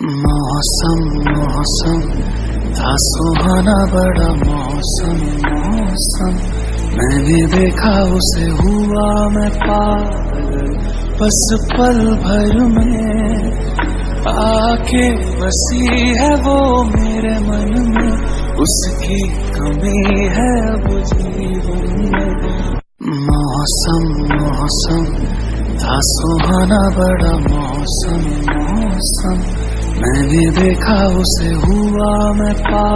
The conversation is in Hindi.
मौसम मौसम था सुहाना बड़ा मौसम मौसम, मैंने देखा उसे हुआ मैं पागल, बस पल भर में आके बसी है वो मेरे मन में, उसकी कमी है अब जीवन में। मौसम मौसम था सुहाना बड़ा मौसम मौसम, मैंने देखा उसे हुआ मैं पागल।